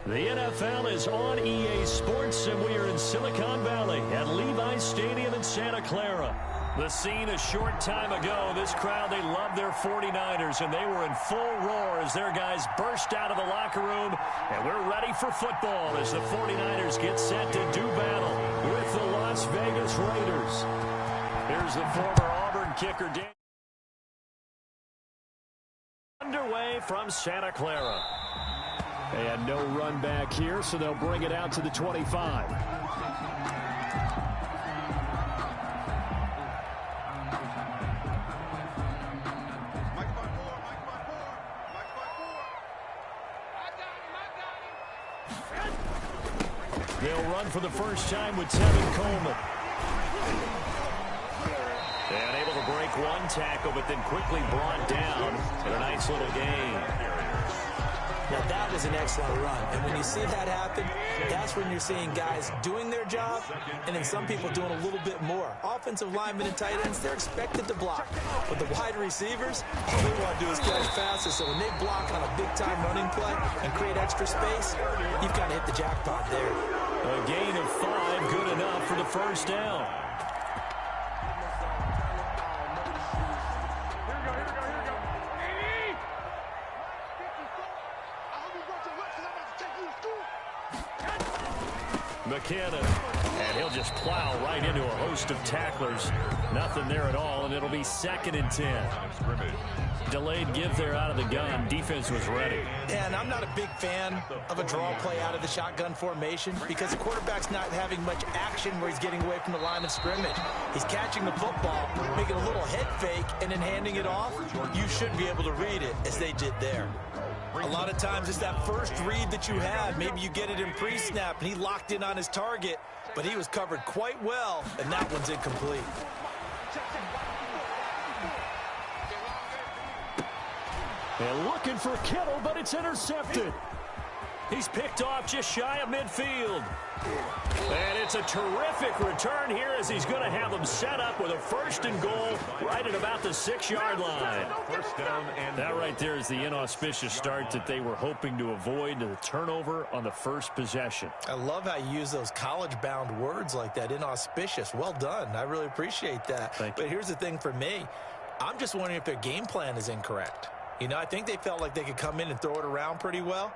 The NFL is on EA Sports, and we are in Silicon Valley at Levi's Stadium in Santa Clara. The scene a short time ago, this crowd, they love their 49ers, and they were in full roar as their guys burst out of the locker room, and we're ready for football as the 49ers get set to do battle with the Las Vegas Raiders. Here's the former Auburn kicker, Dan. Underway from Santa Clara. And no run back here, so they'll bring it out to the 25. They'll run for the first time with Tevin Coleman. And able to break one tackle, but then quickly brought down in a nice little gain. Now, that was an excellent run. And when you see that happen, that's when you're seeing guys doing their job and then some people doing a little bit more. Offensive linemen and tight ends, they're expected to block. But the wide receivers, all they want to do is catch passes. So when they block on a big-time running play and create extra space, you've got to hit the jackpot there. A gain of 5, good enough for the first down. McKinnon, and he'll just plow right into a host of tacklers. Nothing there at all, and it'll be 2nd and 10. Delayed give there out of the gun. Defense was ready. And I'm not a big fan of a draw play out of the shotgun formation because the quarterback's not having much action where he's getting away from the line of scrimmage. He's catching the football, making a little head fake, and then handing it off. You should be able to read it as they did there. A lot of times it's that first read that you have. Maybe you get it in pre-snap, and he locked in on his target, but he was covered quite well, and that one's incomplete. And looking for Kittle, but it's intercepted. He's picked off just shy of midfield. And it's a terrific return here as he's going to have them set up with a 1st and goal right at about the 6-yard line. First down, and that right there is the inauspicious start that they were hoping to avoid, the turnover on the first possession. I love how you use those college-bound words like that, inauspicious. Well done. I really appreciate that. Thank you. But here's the thing for me. I'm just wondering if their game plan is incorrect. You know, I think they felt like they could come in and throw it around pretty well.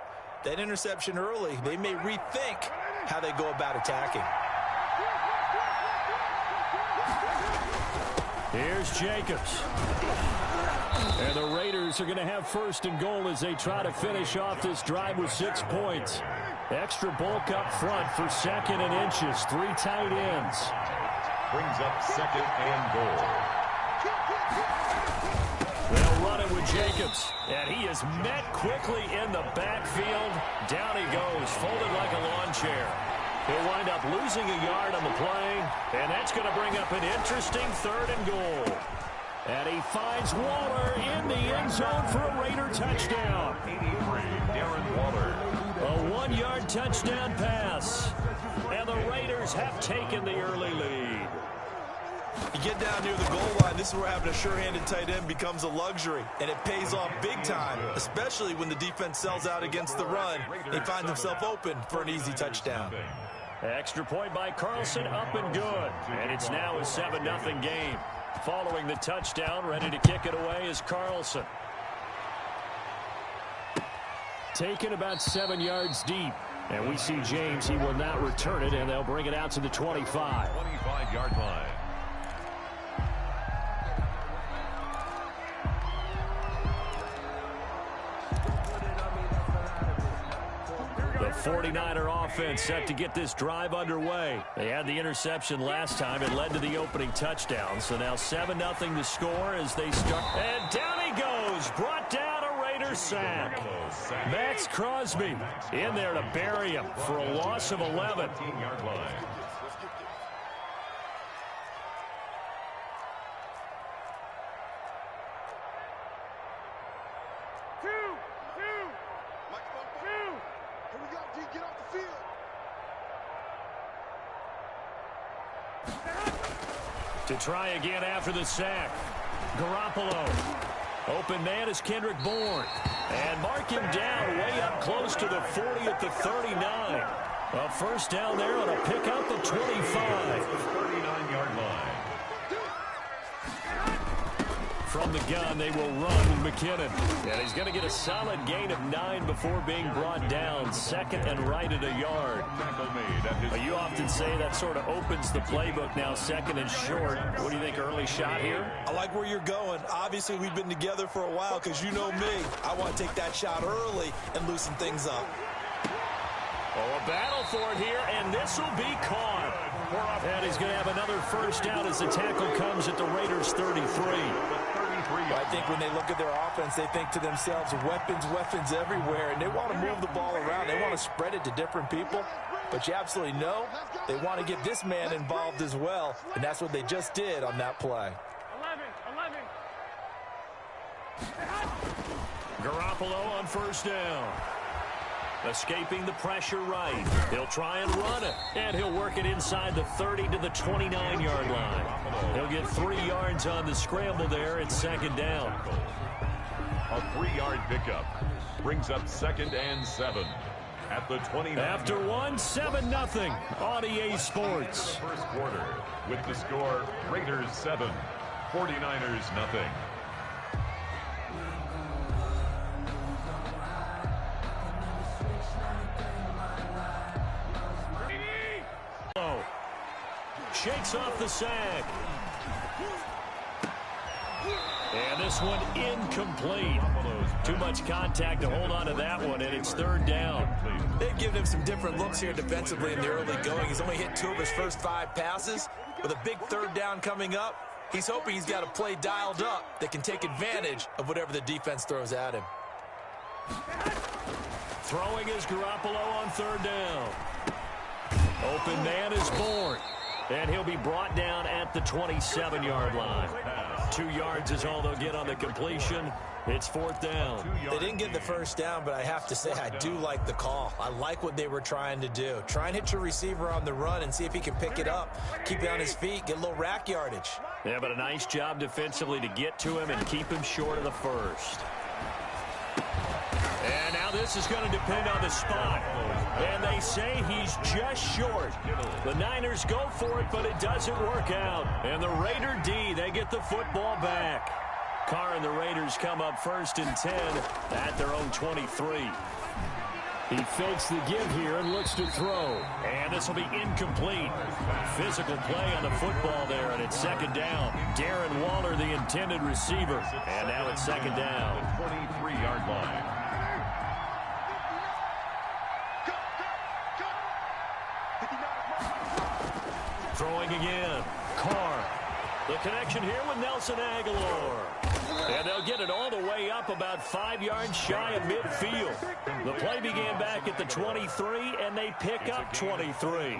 That interception early, they may rethink how they go about attacking. Here's Jacobs. And the Raiders are going to have 1st and goal as they try to finish off this drive with 6 points. Extra bulk up front for 2nd and inches. 3 tight ends. brings up 2nd and goal. They'll run it with Jacobs, and he is met quickly in the backfield. Down he goes, folded like a lawn chair. He'll wind up losing a yard on the play, and that's going to bring up an interesting 3rd and goal. And he finds Waller in the end zone for a Raider touchdown. 83, Darren Waller. A 1-yard touchdown pass, and the Raiders have taken the early lead. You get down near the goal line, this is where having a sure-handed tight end becomes a luxury, and it pays off big time, especially when the defense sells out against the run. They find themselves open for an easy touchdown. Extra point by Carlson, up and good. And it's now a 7-0 game. Following the touchdown, ready to kick it away is Carlson. Taken about 7 yards deep. And we see James, he will not return it, and they'll bring it out to the 25. 25-yard line. The 49er offense set to get this drive underway. They had the interception last time. It led to the opening touchdown. So now 7-0 the score as they start. And down he goes. Brought down a Raider sack. Max Crosby in there to bury him for a loss of 11. 15-yard line. To try again after the sack. Garoppolo. Open man is Kendrick Bourne. And mark him down way up close to the 40 at the 39. A first down there on a pickup of 25. 39-yard line. From the gun, they will run with McKinnon. And he's going to get a solid gain of 9 before being brought down. Second and right at a yard. But you often say that sort of opens the playbook now, second and short. What do you think, early shot here? I like where you're going. Obviously, we've been together for a while because you know me. I want to take that shot early and loosen things up. Oh, a battle for it here, and this will be caught. And he's going to have another first down as the tackle comes at the Raiders' 33. I think when they look at their offense, they think to themselves, weapons everywhere, and they want to move the ball around. They want to spread it to different people, but you absolutely know they want to get this man involved as well, and that's what they just did on that play. 11. Garoppolo on first down. Escaping the pressure right. He'll try and run it. And he'll work it inside the 30 to the 29-yard line. He'll get 3 yards on the scramble there at second down. A 3-yard pickup brings up 2nd and 7 at the 29. After 7-0 on EA Sports. First quarter with the score Raiders 7, 49ers nothing. Shakes off the sack. And this one incomplete. Too much contact to hold on to that one, and it's third down. They've given him some different looks here defensively in the early going. He's only hit 2 of his first 5 passes. With a big third down coming up, he's hoping he's got a play dialed up that can take advantage of whatever the defense throws at him. Throwing is Garoppolo on third down. Open man is Bourne. And he'll be brought down at the 27-yard line. 2 yards is all they'll get on the completion. It's fourth down. They didn't get the first down, but I have to say I do like the call. I like what they were trying to do. Try and hit your receiver on the run and see if he can pick it up. Keep it on his feet, get a little rack yardage. Yeah, but a nice job defensively to get to him and keep him short of the first. And now this is going to depend on the spot. And they say he's just short. The Niners go for it, but it doesn't work out. And the Raider D, they get the football back. Carr and the Raiders come up 1st and 10 at their own 23. He fakes the give here and looks to throw. And this will be incomplete. Physical play on the football there, and it's second down. Darren Waller, the intended receiver. And now it's second down. 23-yard line. Throwing again. Carr. The connection here with Nelson Aguilar. And they'll get it all the way up about 5 yards shy of midfield. The play began back at the 23, and they pick up 23.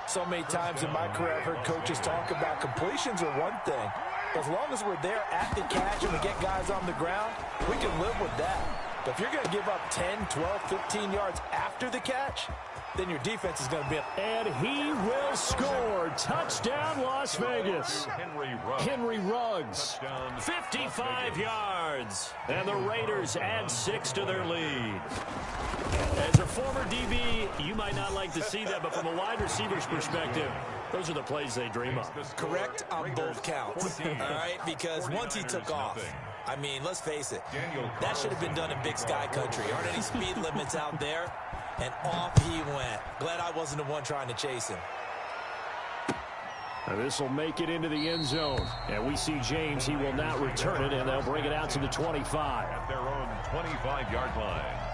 So many times in my career I've heard coaches talk about completions are one thing. But as long as we're there at the catch and we get guys on the ground, we can live with that. But if you're going to give up 10, 12, 15 yards after the catch, then your defense is going to be... And he will score. Touchdown, Las Vegas. Henry Ruggs. 55 yards. And the Raiders add 6 to their lead. As a former DB, you might not like to see that, but from a wide receiver's perspective, those are the plays they dream of. Correct on both counts. All right, because once he took off, I mean, let's face it, that should have been done in Big Sky Country. Aren't any speed limits out there? And off he went. Glad I wasn't the one trying to chase him. This will make it into the end zone. And we see James. He will not return it, and they'll bring it out to the 25. At their own 25-yard line.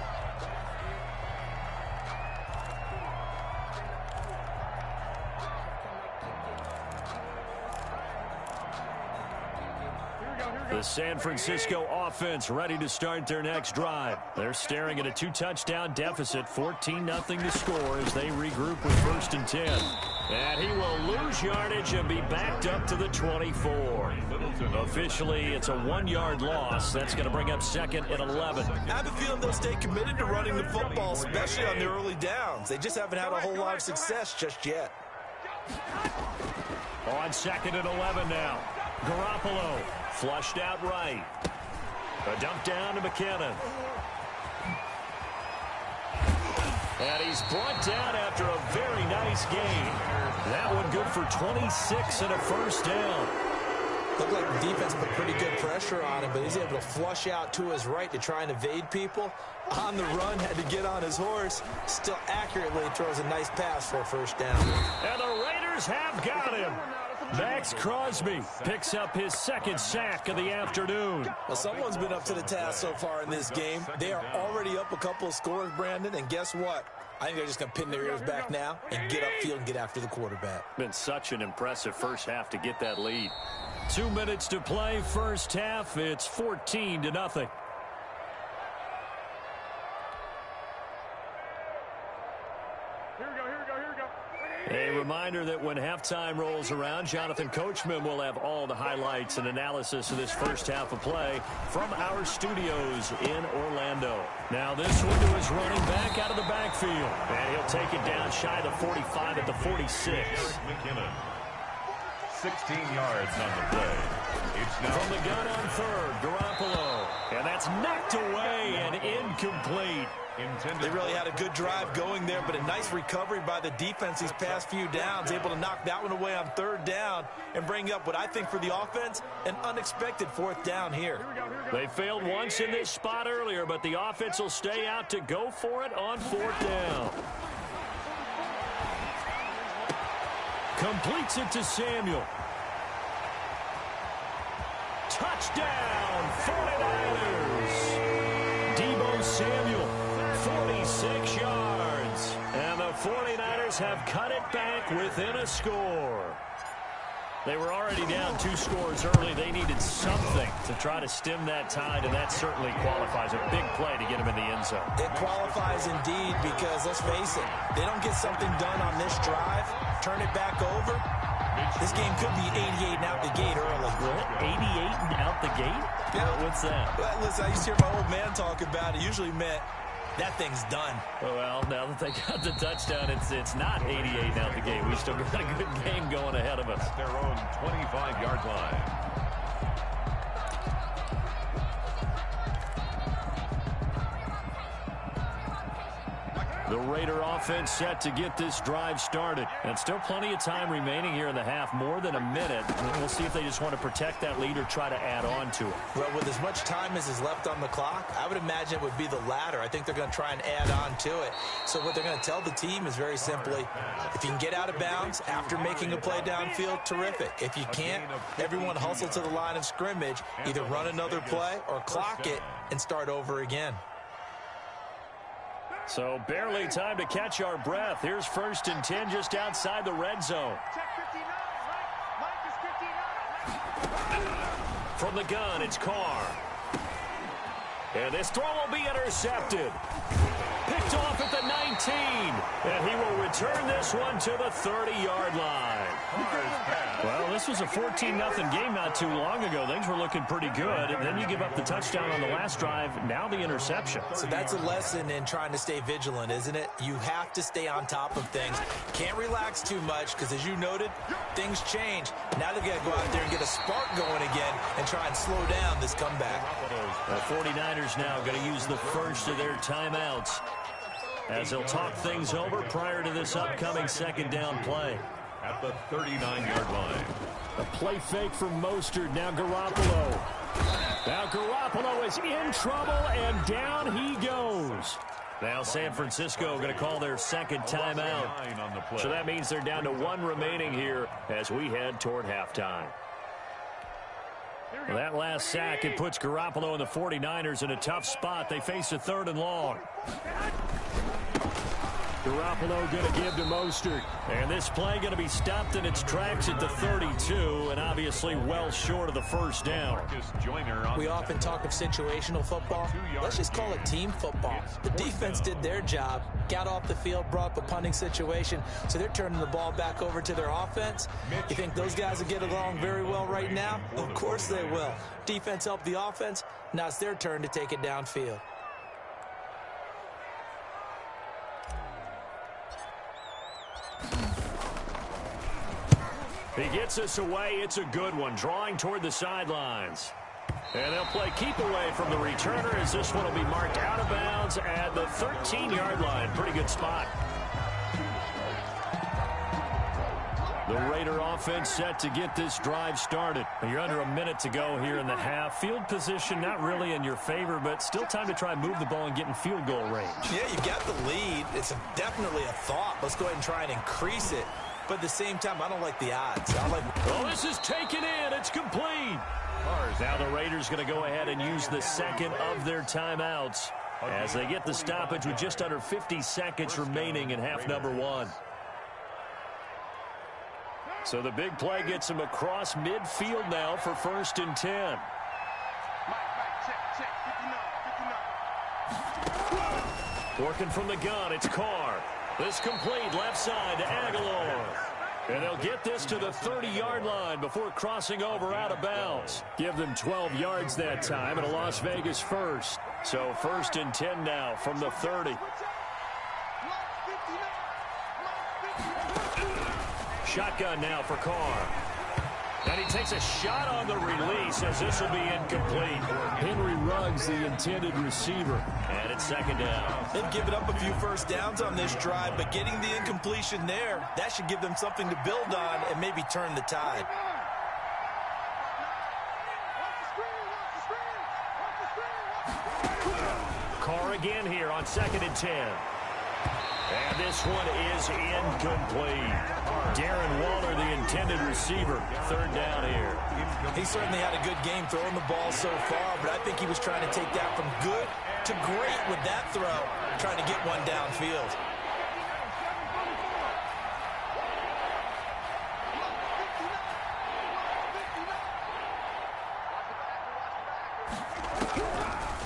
The San Francisco offense ready to start their next drive. They're staring at a 2-touchdown deficit, 14-0 to score as they regroup with 1st and 10. And he will lose yardage and be backed up to the 24. Officially, it's a 1-yard loss. That's going to bring up 2nd and 11. I have a feeling they'll stay committed to running the football, especially on the early downs. They just haven't had a whole lot of success just yet. On 2nd and 11 now. Garoppolo flushed out right. A dump down to McKinnon. And he's brought down after a very nice game. That one good for 26 and a first down. Looked like the defense put pretty good pressure on him, but he's able to flush out to his right to try and evade people. On the run, had to get on his horse. Still accurately throws a nice pass for a first down. And the Raiders have got him. Max Crosby picks up his second sack of the afternoon. Well, someone's been up to the task so far in this game. They are already up a couple of scores, Brandon, and guess what? I think they're just going to pin their ears back now and get upfield and get after the quarterback. Been such an impressive first half to get that lead. 2 minutes to play, first half. It's 14-0. A reminder that when halftime rolls around, Jonathan Coachman will have all the highlights and analysis of this first half of play from our studios in Orlando. Now this one to his running back out of the backfield. And he'll take it down shy of the 45 at the 46. McKinnon, 16 yards on the play. It's now from the gun on third, Garoppolo. And that's knocked away and incomplete. They really had a good drive going there, but a nice recovery by the defense these past few downs, able to knock that one away on third down and bring up what I think for the offense, an unexpected fourth down here. They failed once in this spot earlier, but the offense will stay out to go for it on fourth down. Completes it to Samuel. Touchdown, 49ers. Deebo Samuel, 46 yards. And the 49ers have cut it back within a score. They were already down 2 scores early. They needed something to try to stem that tide, and that certainly qualifies. A big play to get them in the end zone. It qualifies indeed because, let's face it, they don't get something done on this drive, turn it back over, this game could be 88 and out the gate early. What? 88 and out the gate? Yeah. What's that? Well, listen, I used to hear my old man talk about it. Usually meant that thing's done. Well, now that they got the touchdown, it's not 88 and out the gate. We still got a good game going ahead of us. Their own 25-yard line. The Raider offense set to get this drive started. And still plenty of time remaining here in the half, more than a minute. We'll see if they just want to protect that lead or try to add on to it. Well, with as much time as is left on the clock, I would imagine it would be the latter. I think they're going to try and add on to it. So what they're going to tell the team is very simply, if you can get out of bounds after making a play downfield, terrific. If you can't, everyone hustle to the line of scrimmage, either run another play or clock it and start over again. So barely time to catch our breath. Here's 1st and 10 just outside the red zone. From the gun, it's Carr. And this throw will be intercepted. Picked off at the 19. And he will return this one to the 30-yard line. Well, this was a 14-0 game not too long ago. Things were looking pretty good. And then you give up the touchdown on the last drive. Now the interception. So that's a lesson in trying to stay vigilant, isn't it? You have to stay on top of things. Can't relax too much because, as you noted, things change. Now they've got to go out there and get a spark going again and try and slow down this comeback. The 49ers now going to use the first of their timeouts as they'll talk things over prior to this upcoming second down play. At the 39-yard line. A play fake from Mostert. Now Garoppolo. Now Garoppolo is in trouble, and down he goes. Now San Francisco going to call their second timeout. So that means they're down to 1 remaining here as we head toward halftime. Well, that last sack, it puts Garoppolo and the 49ers in a tough spot. They face a 3rd and long. Garoppolo going to give to Mostert. And this play going to be stopped in its tracks at the 32, and obviously well short of the first down. We often talk of situational football. Let's just call it team football. The defense did their job, got off the field, brought up a punting situation, so they're turning the ball back over to their offense. You think those guys will get along very well right now? Of course they will. Defense helped the offense. Now it's their turn to take it downfield. He gets us away. It's a good one, drawing toward the sidelines. And they'll play keep away from the returner as this one will be marked out of bounds at the 13-yard line. Pretty good spot. The Raider offense set to get this drive started. You're under a minute to go here in the half. Field position not really in your favor, but still time to try and move the ball and get in field goal range. Yeah, you've got the lead. It's definitely a thought. Let's go ahead and try and increase it. But at the same time, I don't like the odds. Oh, this is taken in. It's complete. Now the Raiders going to go ahead and use the second of their timeouts as they get the stoppage with just under 50 seconds remaining in half number one. So the big play gets him across midfield now for 1st and 10. Working from the gun, it's Carr. This complete left side to Aguilar. And they'll get this to the 30-yard line before crossing over out of bounds. Give them 12 yards that time and a Las Vegas first. So 1st and 10 now from the 30. Shotgun now for Carr. And he takes a shot on the release as this will be incomplete. Henry Ruggs, the intended receiver. And it's 2nd down. They've given up a few first downs on this drive, but getting the incompletion there, that should give them something to build on and maybe turn the tide. Carr again here on 2nd and 10. And this one is incomplete. Darren Waller, the intended receiver. 3rd down here. He certainly had a good game throwing the ball so far, but I think he was trying to take that from good to great with that throw, trying to get one downfield.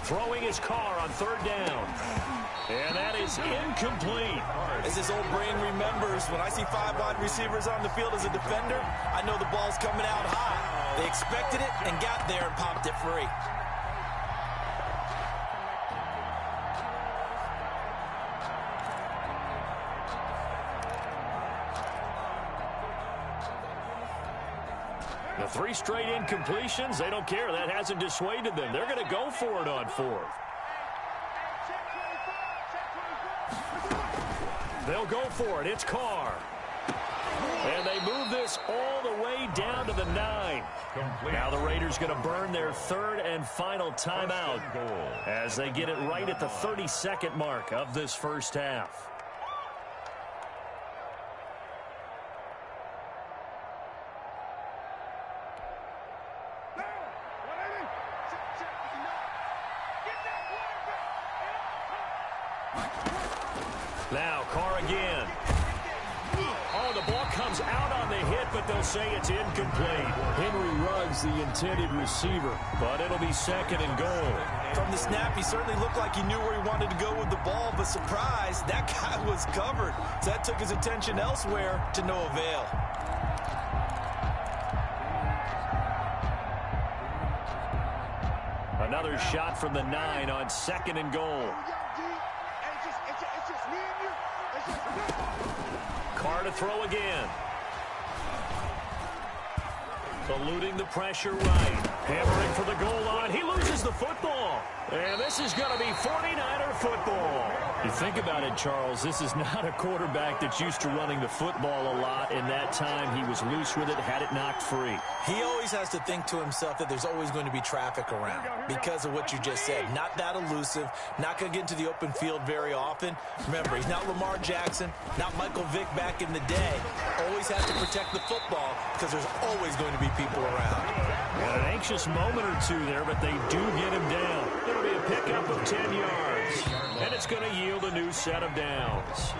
Throwing his Carr on 3rd down. And that is incomplete. As his old brain remembers, when I see 5 wide receivers on the field as a defender, I know the ball's coming out high. They expected it and got there and popped it free. The 3 straight incompletions, they don't care. That hasn't dissuaded them. They're going to go for it on 4th. They'll go for it. It's Carr. And they move this all the way down to the 9. Now the Raiders going to burn their 3rd and final timeout as they get it right at the 32nd mark of this first half. Now Carr again. Oh, the ball comes out on the hit, but they'll say it's incomplete. Henry Ruggs, the intended receiver, but it'll be 2nd and goal. From the snap, he certainly looked like he knew where he wanted to go with the ball, but surprise, that guy was covered. So that took his attention elsewhere to no avail. Another shot from the 9 on 2nd and goal. Carr to throw again. Eluding the pressure right. Hammering for the goal line. He loses the football. And this is going to be 49er football. You think about it, Charles, this is not a quarterback that's used to running the football a lot. In that time, he was loose with it, had it knocked free. He always has to think to himself that there's always going to be traffic around because of what you just said. Not that elusive, not going to get into the open field very often. Remember, he's not Lamar Jackson, not Michael Vick back in the day. Always has to protect the football because there's always going to be people around. Well, an anxious moment or two there, but they do get him down. It'll be a pickup of 10 yards, and it's going to yield a new set of downs.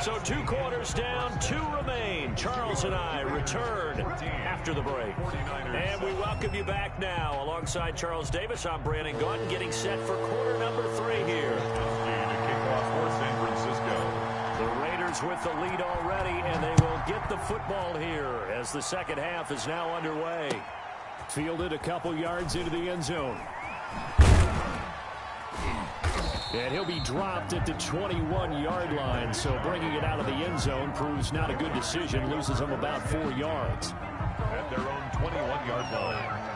So 2 quarters down, 2 remain. Charles and I return after the break. And we welcome you back now. Alongside Charles Davis, I'm Brandon Gaudin, getting set for quarter number 3 here. And a kickoff for San Francisco. The Raiders with the lead already, and they will get the football here as the second half is now underway. Fielded a couple yards into the end zone. And he'll be dropped at the 21-yard line. So bringing it out of the end zone proves not a good decision. Loses them about 4 yards. At their own 21-yard line.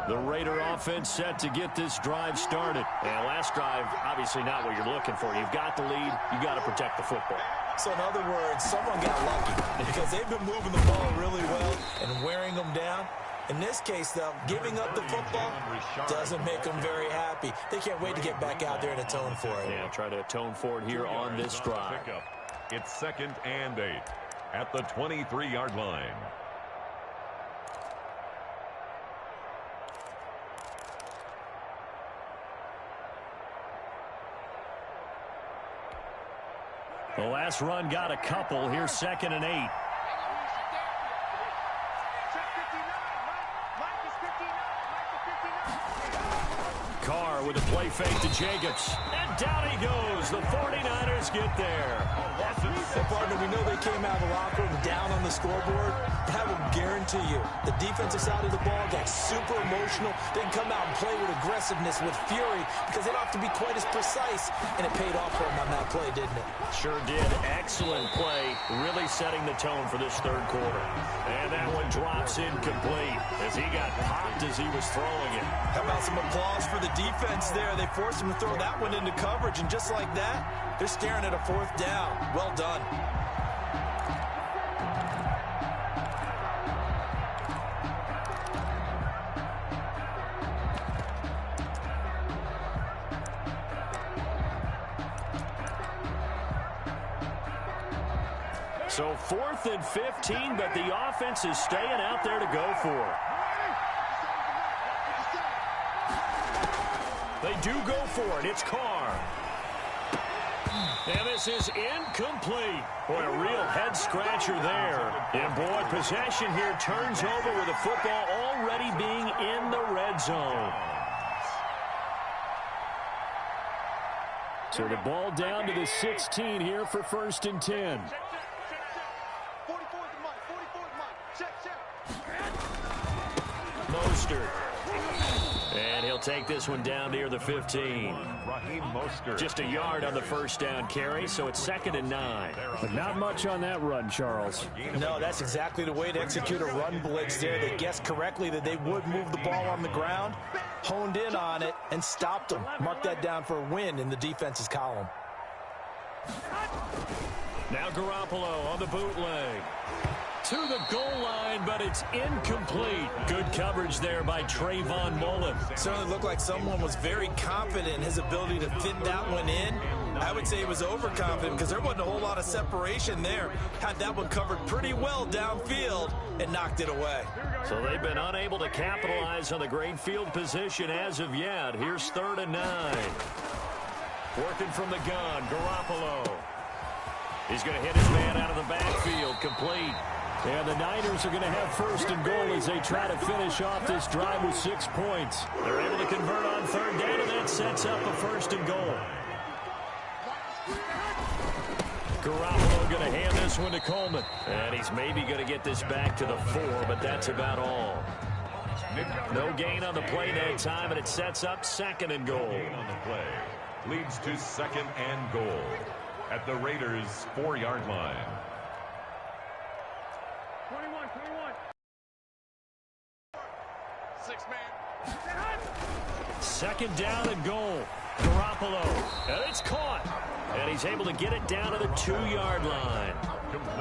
The Raider offense set to get this drive started. And last drive, obviously not what you're looking for. You've got the lead. You've got to protect the football. So in other words, someone got lucky because they've been moving the ball really well and wearing them down. In this case, though, giving up the football doesn't make them very happy. They can't wait to get back out there and atone for it. Yeah, try to atone for it here on this drive. It's 2nd and 8 at the 23-yard line. The last run got a couple. Here's 2nd and 8. Carr with a play fake to Jacobs. And down he goes. The 49ers get there. So, partner, we know they came out of the locker room down on the scoreboard. But I will guarantee you, the defensive side of the ball got super emotional. They can come out and play with aggressiveness, with fury, because they don't have to be quite as precise. And it paid off for them on that play, didn't it? Sure did. Excellent play, really setting the tone for this third quarter. And that one drops incomplete as he got popped as he was throwing it. How about some applause for the defense there? They forced him to throw that one into coverage, and just like that, they're staring at a 4th down. Well done. So 4th and 15, but the offense is staying out there to go for it. They do go for it. It's Carr. And this is incomplete. Boy, a real head-scratcher there. And, boy, possession here turns over with the football already being in the red zone. So the ball down to the 16 here for 1st and 10. Mostert. And he'll take this one down near the 15. Raheem Mostert. Just a yard on the 1st down carry, so it's 2nd and 9. But not much on that run, Charles. No, that's exactly the way to execute a run blitz there. They guessed correctly that they would move the ball on the ground, honed in on it, and stopped them. Mark that down for a win in the defense's column. Now Garoppolo on the bootleg. To the goal line, but it's incomplete. Good coverage there by Trayvon Mullen. Certainly looked like someone was very confident in his ability to fit that one in. I would say he was overconfident because there wasn't a whole lot of separation there. Had that one covered pretty well downfield and knocked it away. So they've been unable to capitalize on the great field position as of yet. Here's 3rd and 9. Working from the gun, Garoppolo. He's going to hit his man out of the backfield, complete. And the Niners are going to have 1st and goal as they try to finish off this drive with 6 points. They're able to convert on 3rd down, and that sets up a 1st and goal. Garoppolo going to hand this one to Coleman. And he's maybe going to get this back to the 4, but that's about all. No gain on the play that time, and it sets up 2nd and goal. On the play leads to 2nd and goal at the Raiders' 4-yard line. 21. 6-man. 2nd down and goal. Garoppolo. And it's caught. And he's able to get it down to the 2-yard line.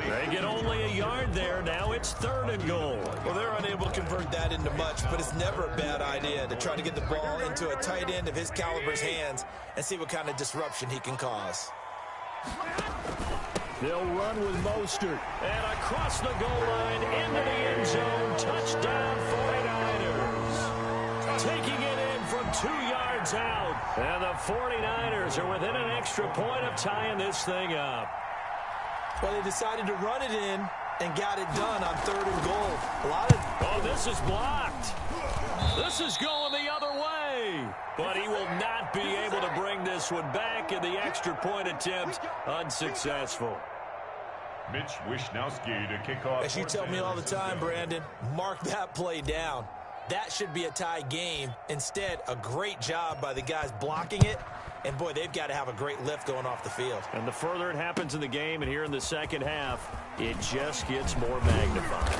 They get only a yard there. Now it's 3rd and goal. Well, they're unable to convert that into much, but it's never a bad idea to try to get the ball into a tight end of his caliber's hands and see what kind of disruption he can cause. They'll run with Mostert. And across the goal line into the end zone. Touchdown 49ers. Taking it in from 2 yards out. And the 49ers are within an extra point of tying this thing up. Well, they decided to run it in and got it done on 3rd and goal. Oh, this is blocked. This is going the other way. But he will not be able to bring this one back, and the extra point attempt unsuccessful. Mitch Wishnowsky to kick off. As you tell me all the time, Brandon, mark that play down. that should be a tie game. Instead, a great job by the guys blocking it. And, boy, they've got to have a great lift going off the field. And the further it happens in the game and here in the second half, it just gets more magnified.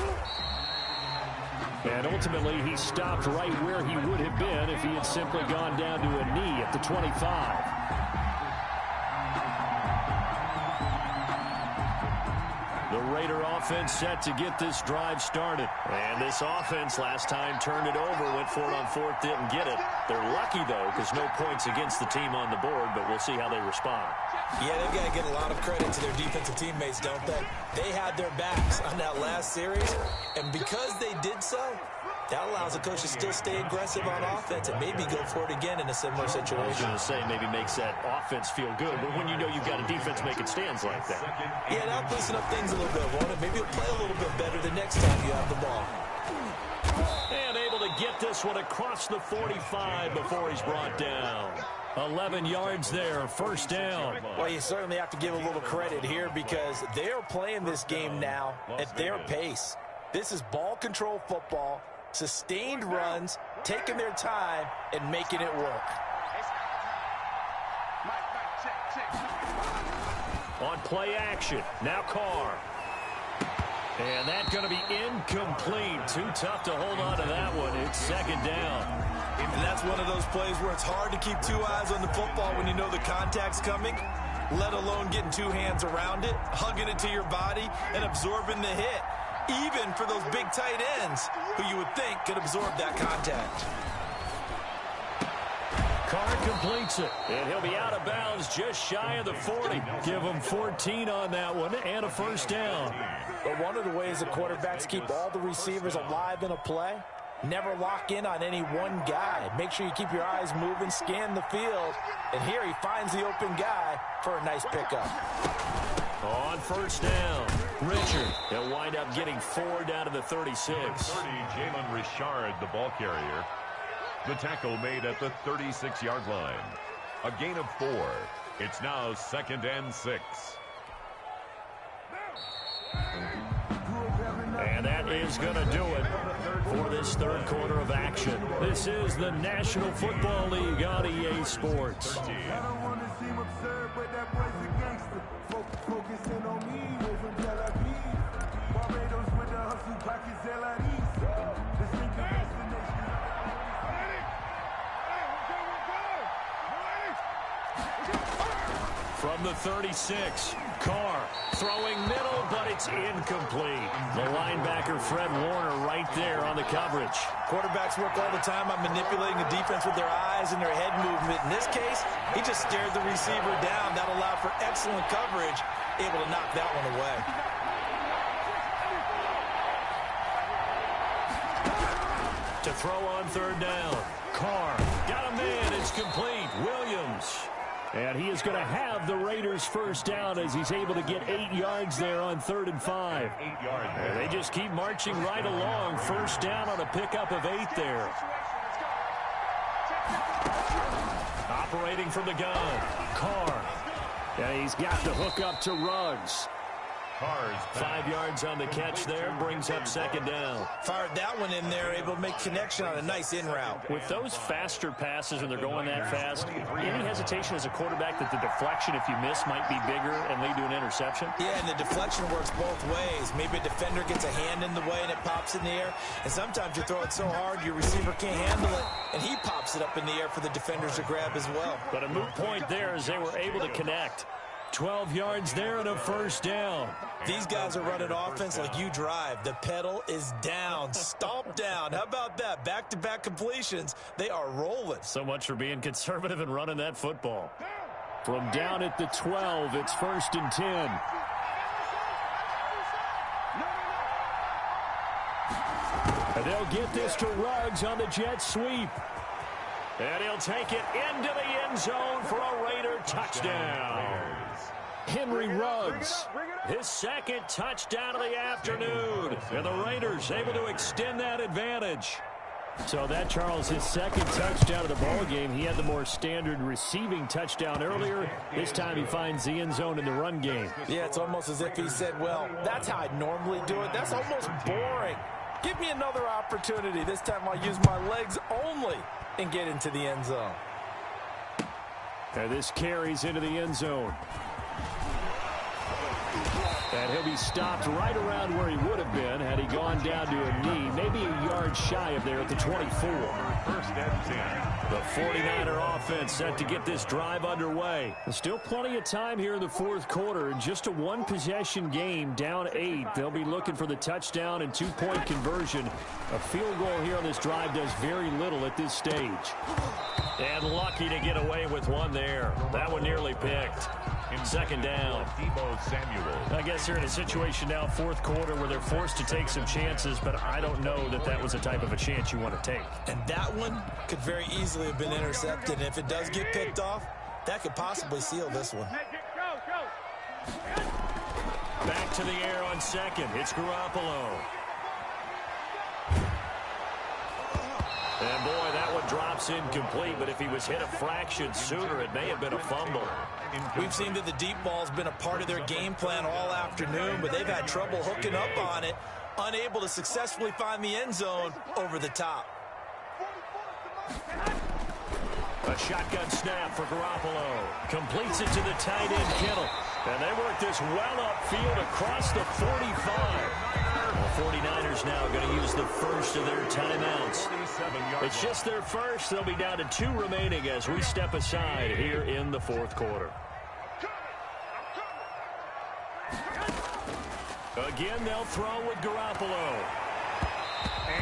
And ultimately, he stopped right where he would have been if he had simply gone down to a knee at the 25. The Raider offense set to get this drive started. And this offense last time turned it over, went for it on fourth, didn't get it. They're lucky, though, because no points against the team on the board, but we'll see how they respond. Yeah, they've got to get a lot of credit to their defensive teammates, don't they? They had their backs on that last series, and because they did so, that allows the coach to still stay aggressive on offense and maybe go for it again in a similar situation. I was going to say maybe makes that offense feel good, but when you know you've got a defense making stands like that. Yeah, that'll loosen up things a little bit, won't it? Maybe you'll play a little bit better the next time you have the ball. And able to get this one across the 45 before he's brought down. 11 yards there, first down. Well, you certainly have to give a little credit here because they are playing this game now at their pace. This is ball control football. Sustained runs, taking their time, and making it work. On play action, now Carr. And that's going to be incomplete. Too tough to hold on to that one. It's second down. And that's one of those plays where it's hard to keep two eyes on the football when you know the contact's coming, let alone getting two hands around it, hugging it to your body, and absorbing the hit. Even for those big tight ends who you would think could absorb that contact. Carr completes it, and he'll be out of bounds just shy of the 40. Give him 14 on that one and a first down. But one of the ways the quarterbacks keep all the receivers alive in a play, never lock in on any one guy. Make sure you keep your eyes moving, scan the field, and here he finds the open guy for a nice pickup. On first down, Richard. He'll wind up getting 4 down to the 36. 30, Jalen Richard, the ball carrier. The tackle made at the 36-yard line. A gain of 4. It's now 2nd and 6. And that is going to do it for this third quarter of action. This is the National Football League on EA Sports. From the 36, Carr throwing middle, but it's incomplete. The linebacker, Fred Warner, right there on the coverage. Quarterbacks work all the time on manipulating the defense with their eyes and their head movement. In this case, he just stared the receiver down. That allowed for excellent coverage, able to knock that one away. To throw on third down, Carr got a man. It's complete. Williams. And he is going to have the Raiders first down as he's able to get 8 yards there on 3rd and 5. 8 yards. And they just keep marching right along. First down on a pickup of 8 there. Operating from the gun, Carr. And he's got the hook up to Ruggs. Carr's 5 yards on the catch there, brings up second down. Fired that one in there, able to make connection on a nice in route. With those faster passes when they're going that fast, any hesitation as a quarterback that the deflection, if you miss, might be bigger and lead to an interception? Yeah, and the deflection works both ways. Maybe a defender gets a hand in the way and it pops in the air. And sometimes you throw it so hard your receiver can't handle it, and he pops it up in the air for the defenders to grab as well. But a moot point there as they were able to connect. 12 yards there and a first down. These guys are running offense like you drive. The pedal is down, stomp down. How about that? Back-to-back completions. They are rolling. So much for being conservative and running that football. From down at the 12, it's 1st and 10. And they'll get this to Ruggs on the jet sweep. And he'll take it into the end zone for a Raider touchdown. Henry Ruggs, his second touchdown of the afternoon. And the Raiders able to extend that advantage. So that, Charles, his second touchdown of the ball game. He had the more standard receiving touchdown earlier. This time he finds the end zone in the run game. Yeah, it's almost as if he said, well, that's how I normally do it. That's almost boring. Give me another opportunity. This time I'll use my legs only and get into the end zone. And this carries into the end zone. And he'll be stopped right around where he would have been had he gone down to a knee, maybe a yard shy of there at the 24. First and 10. The 49er offense set to get this drive underway. There's still plenty of time here in the fourth quarter. Just a one-possession game, down 8. They'll be looking for the touchdown and two-point conversion. A field goal here on this drive does very little at this stage. And lucky to get away with one there. That one nearly picked. Second down. I guess they're in a situation now, fourth quarter, where they're forced to take some chances, but I don't know that that was the type of a chance you want to take. And that one could very easily have been intercepted. And if it does get picked off, that could possibly seal this one. Back to the air on second. It's Garoppolo. And boy, that one drops incomplete, but if he was hit a fraction sooner, it may have been a fumble. We've seen that the deep ball's been a part of their game plan all afternoon, but they've had trouble hooking up on it, unable to successfully find the end zone over the top. A shotgun snap for Garoppolo. Completes it to the tight end, Kittle. And they work this well upfield across the 45. The 49ers now going to use the first of their timeouts. It's just their first. They'll be down to 2 remaining as we step aside here in the fourth quarter. Again, they'll throw with Garoppolo.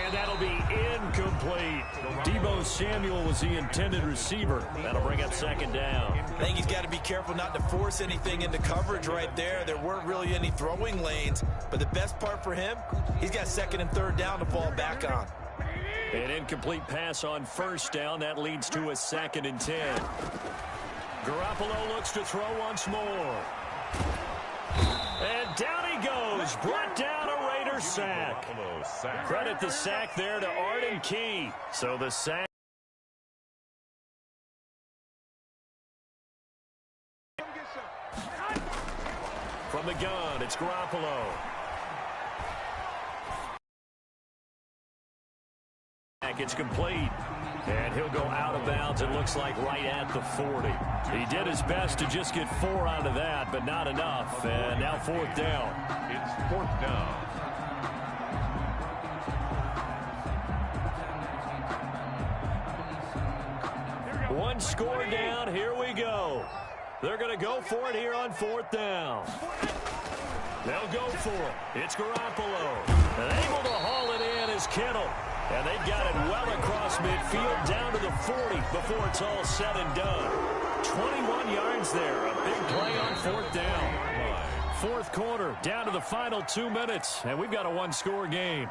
And that'll be incomplete. Deebo Samuel was the intended receiver. That'll bring up second down. I think he's got to be careful not to force anything into coverage right there. There weren't really any throwing lanes. But the best part for him, he's got second and third down to fall back on. An incomplete pass on first down. That leads to a 2nd and 10. Garoppolo looks to throw once more. And down he goes. Brought down a Raider sack. Credit the sack there to Arden Key. So the sack. From the gun, it's Garoppolo. It's complete. And he'll go out of bounds, it looks like, right at the 40. He did his best to just get 4 out of that, but not enough. And now fourth down. It's fourth down. One score down. Here we go. They're going to go for it here on fourth down. They'll go for it. It's Garoppolo. And able to haul it in is Kittle. And they've got it well across midfield down to the 40 before it's all said and done. 21 yards there. A big play on fourth down. Fourth quarter, down to the final 2 minutes. And we've got a one-score game.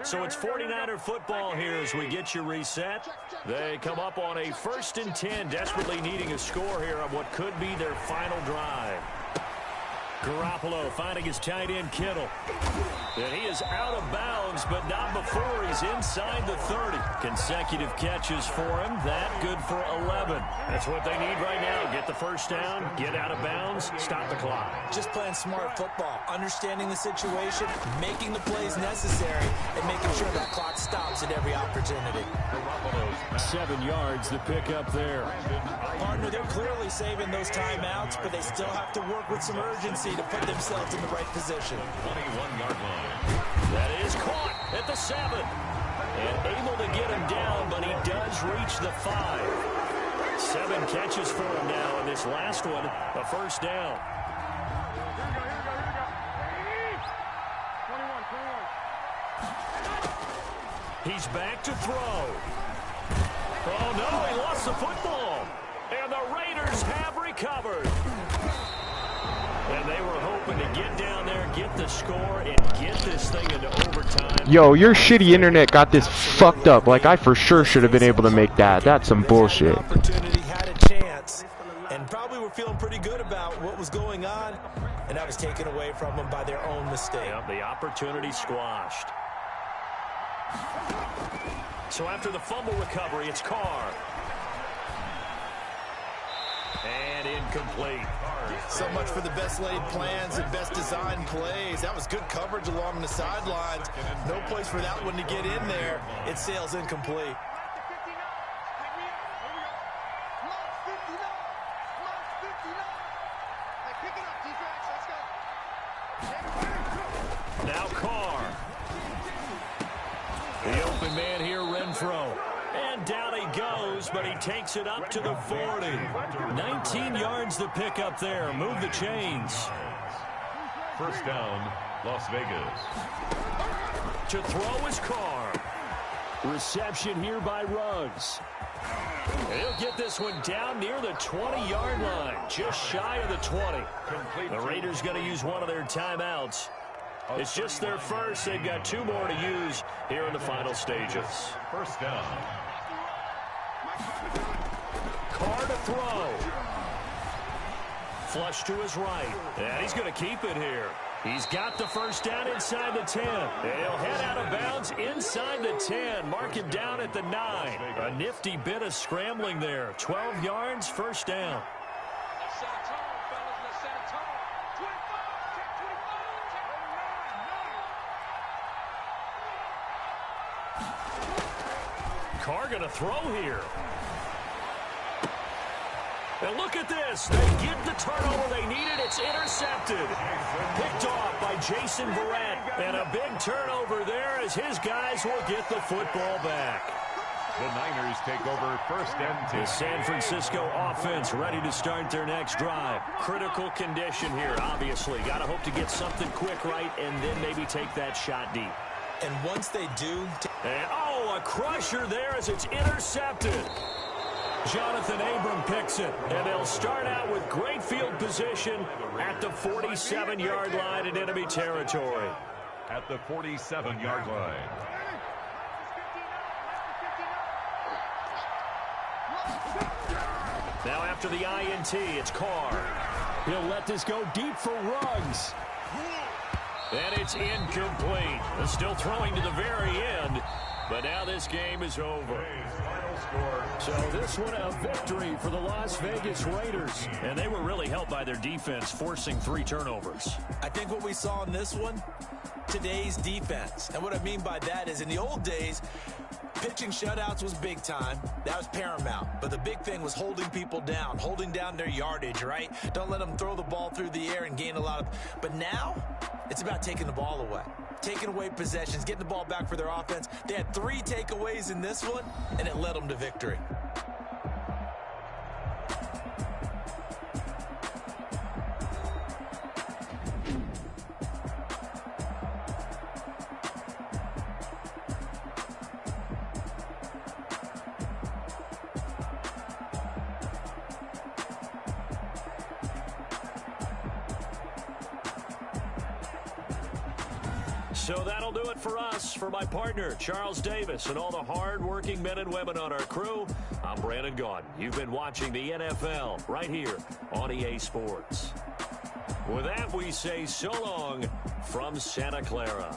So it's 49er football here as we get you reset. They come up on a 1st and 10, desperately needing a score here on what could be their final drive. Garoppolo finding his tight end, Kittle. And he is out of bounds, but not before he's inside the 30. Consecutive catches for him. That good for 11. That's what they need right now. Get the first down, get out of bounds, stop the clock. Just playing smart football, understanding the situation, making the plays necessary, and making sure that clock stops at every opportunity. 7 yards to pick up there. Partner, they're clearly saving those timeouts, but they still have to work with some urgency to put themselves in the right position. 21-yard line. That is caught at the 7. And able to get him down, but he does reach the 5. 7 catches for him now, and this last one, a first down. He's back to throw. Oh, no, he lost the football. And the Raiders have recovered. And they were hoping to get down there, get the score, and get this thing into overtime. Yo, your shitty internet got this fucked up. Like, I for sure should have been able to make that. That's some bullshit. Opportunity, had a chance, and probably were feeling pretty good about what was going on, and that was taken away from them by their own mistake. Yep, the opportunity squashed. So after the fumble recovery, it's Carr. And incomplete. So much for the best laid plans and best designed plays. That was good coverage along the sidelines. No place for that one to get in there. It sails incomplete. Now Carr. The open man here, Renfro. And down he goes, but he takes it up to the 40. 19 yards to pick up there. Move the chains. First down, Las Vegas. To throw is Carr. Reception here by Ruggs. He'll get this one down near the 20-yard line, just shy of the 20. The Raiders going to use one of their timeouts. It's just their first. They've got 2 more to use here in the final stages. First down. Carr to throw. Flush to his right. And he's going to keep it here. He's got the first down inside the 10. He'll head out of bounds inside the 10. Mark him down at the 9. A nifty bit of scrambling there. 12 yards, first down. Carr going to throw here. And look at this. They get the turnover they needed. It's intercepted. Picked off by Jason Verrett. And a big turnover there as his guys will get the football back. The Niners take over first and 10. The San Francisco offense ready to start their next drive. Critical condition here, obviously. Got to hope to get something quick right and then maybe take that shot deep. And once they do... And, oh, a crusher there as it's intercepted. Jonathan Abram picks it, and they'll start out with great field position at the 47-yard line in enemy territory. At the 47-yard line. Now after the INT, it's Carr. He'll let this go deep for Ruggs. And it's incomplete. They're still throwing to the very end, but now this game is over. So this one a victory for the Las Vegas Raiders. And they were really helped by their defense, forcing 3 turnovers. I think what we saw in this one, today's defense. And what I mean by that is in the old days, pitching shutouts was big time. That was paramount. But the big thing was holding people down, holding down their yardage, right? Don't let them throw the ball through the air and gain a lot of... But now, it's about taking the ball away. Taking away possessions, getting the ball back for their offense. They had 3 takeaways in this one, and it led them to victory. So that'll do it for us. For my partner, Charles Davis, and all the hard-working men and women on our crew, I'm Brandon Gaudin. You've been watching the NFL right here on EA Sports. With that, we say so long from Santa Clara.